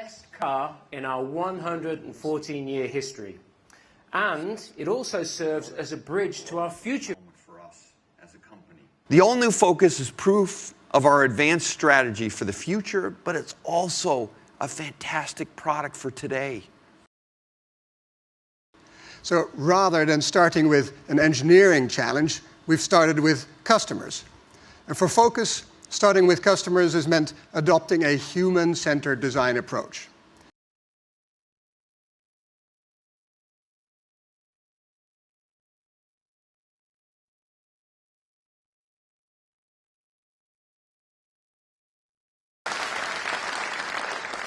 best car in our 114-year history. And it also serves as a bridge to our future. For us as a company. The all-new Focus is proof of our advanced strategy for the future, but it's also a fantastic product for today. So rather than starting with an engineering challenge, we've started with customers. And for Focus, starting with customers has meant adopting a human-centered design approach.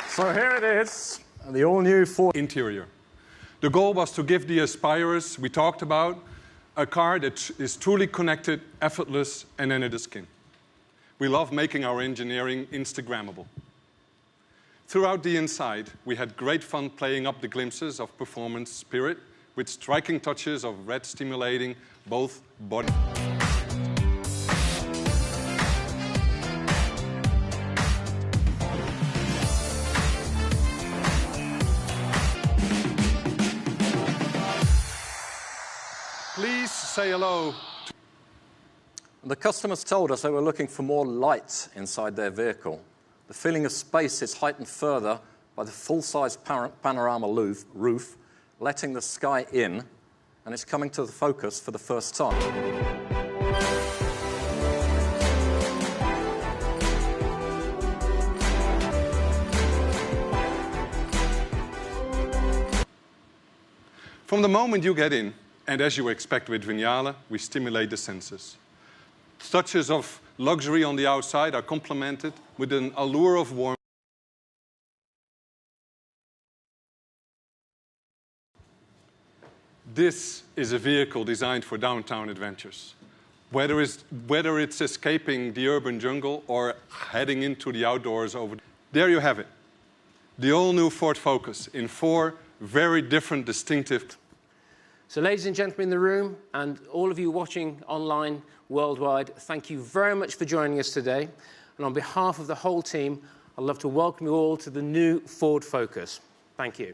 So here it is, the all-new Ford interior. The goal was to give the aspirers we talked about a car that is truly connected, effortless, and under the skin. We love making our engineering Instagrammable. Throughout the inside, we had great fun playing up the glimpses of performance spirit with striking touches of red stimulating both body. Please say hello. The customers told us they were looking for more light inside their vehicle. The feeling of space is heightened further by the full-size panorama roof, letting the sky in, and it's coming to the Focus for the first time. From the moment you get in, and as you expect with Vignale, we stimulate the senses. Touches of luxury on the outside are complemented with an allure of warmth. This is a vehicle designed for downtown adventures. Whether it's escaping the urban jungle or heading into the outdoors there you have it. The all-new Ford Focus in 4 very different, distinctive. So ladies and gentlemen in the room, and all of you watching online worldwide, thank you very much for joining us today. And on behalf of the whole team, I'd love to welcome you all to the new Ford Focus. Thank you.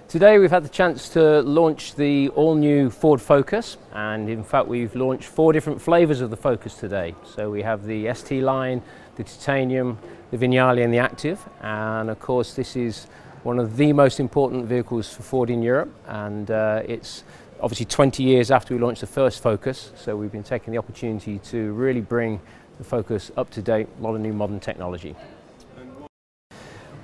Today we've had the chance to launch the all-new Ford Focus, and in fact we've launched 4 different flavors of the Focus today. So we have the ST line, the Titanium, the Vignale and the Active, and of course this is one of the most important vehicles for Ford in Europe, and it's obviously 20 years after we launched the first Focus, so we've been taking the opportunity to really bring the Focus up to date, a lot of new modern technology.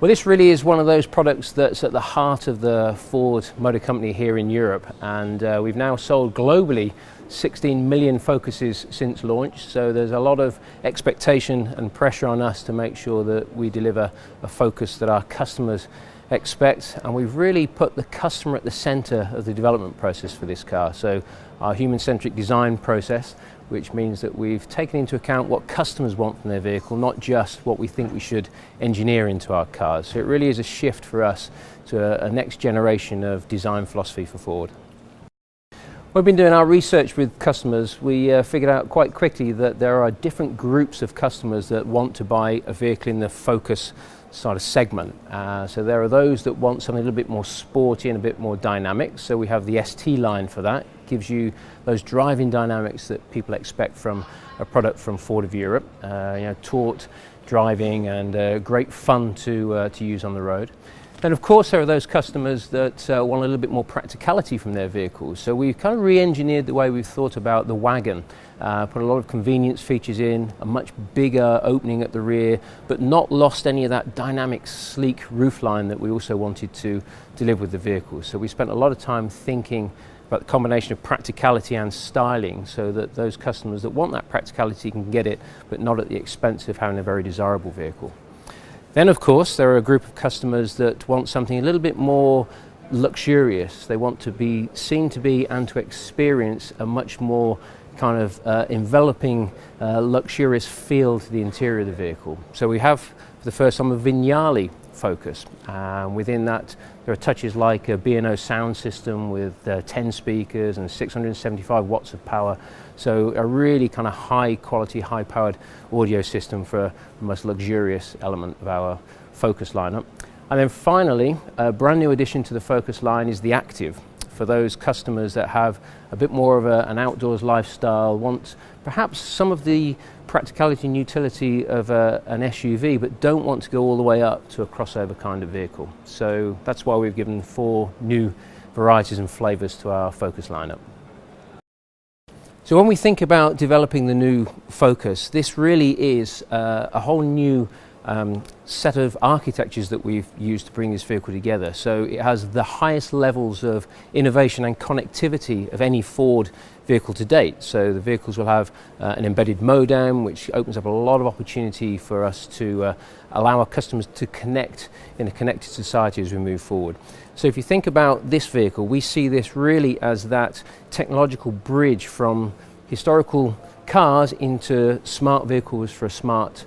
Well, this really is one of those products that's at the heart of the Ford Motor Company here in Europe, and we've now sold globally 16 million Focuses since launch, so there's a lot of expectation and pressure on us to make sure that we deliver a Focus that our customers expect, and we've really put the customer at the center of the development process for this car. So our human-centric design process, which means that we've taken into account what customers want from their vehicle, not just what we think we should engineer into our cars. So it really is a shift for us to a next generation of design philosophy for Ford. We've been doing our research with customers. We figured out quite quickly that there are different groups of customers that want to buy a vehicle in the Focus sort of segment. So there are those that want something a little bit more sporty and a bit more dynamic. So we have the ST line for that. It gives you those driving dynamics that people expect from a product from Ford of Europe. Taut driving and great fun to use on the road. Then of course there are those customers that want a little bit more practicality from their vehicles. So we've kind of re-engineered the way we've thought about the wagon. Put a lot of convenience features in, a much bigger opening at the rear, but not lost any of that dynamic, sleek roofline that we also wanted to deliver with the vehicle. So we spent a lot of time thinking about the combination of practicality and styling so that those customers that want that practicality can get it, but not at the expense of having a very desirable vehicle. Then of course there are a group of customers that want something a little bit more luxurious. They want to be seen to be and to experience a much more kind of enveloping, luxurious feel to the interior of the vehicle. So we have, for the first time, a Vignale focus. Within that, there are touches like a B&O sound system with 10 speakers and 675 watts of power. So a really kind of high quality, high powered audio system for the most luxurious element of our Focus lineup. And then finally, a brand new addition to the Focus line is the Active. For those customers that have a bit more of an outdoors lifestyle, want perhaps some of the practicality and utility of an SUV, but don't want to go all the way up to a crossover kind of vehicle. So that's why we've given 4 new varieties and flavors to our Focus lineup. So when we think about developing the new Focus, this really is a whole new set of architectures that we've used to bring this vehicle together. So it has the highest levels of innovation and connectivity of any Ford vehicle to date. So the vehicles will have an embedded modem, which opens up a lot of opportunity for us to allow our customers to connect in a connected society as we move forward. So if you think about this vehicle, we see this really as that technological bridge from historical cars into smart vehicles for a smart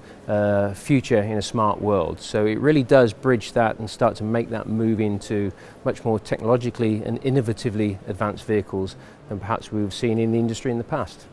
future in a smart world. So it really does bridge that and start to make that move into much more technologically and innovatively advanced vehicles than perhaps we've seen in the industry in the past.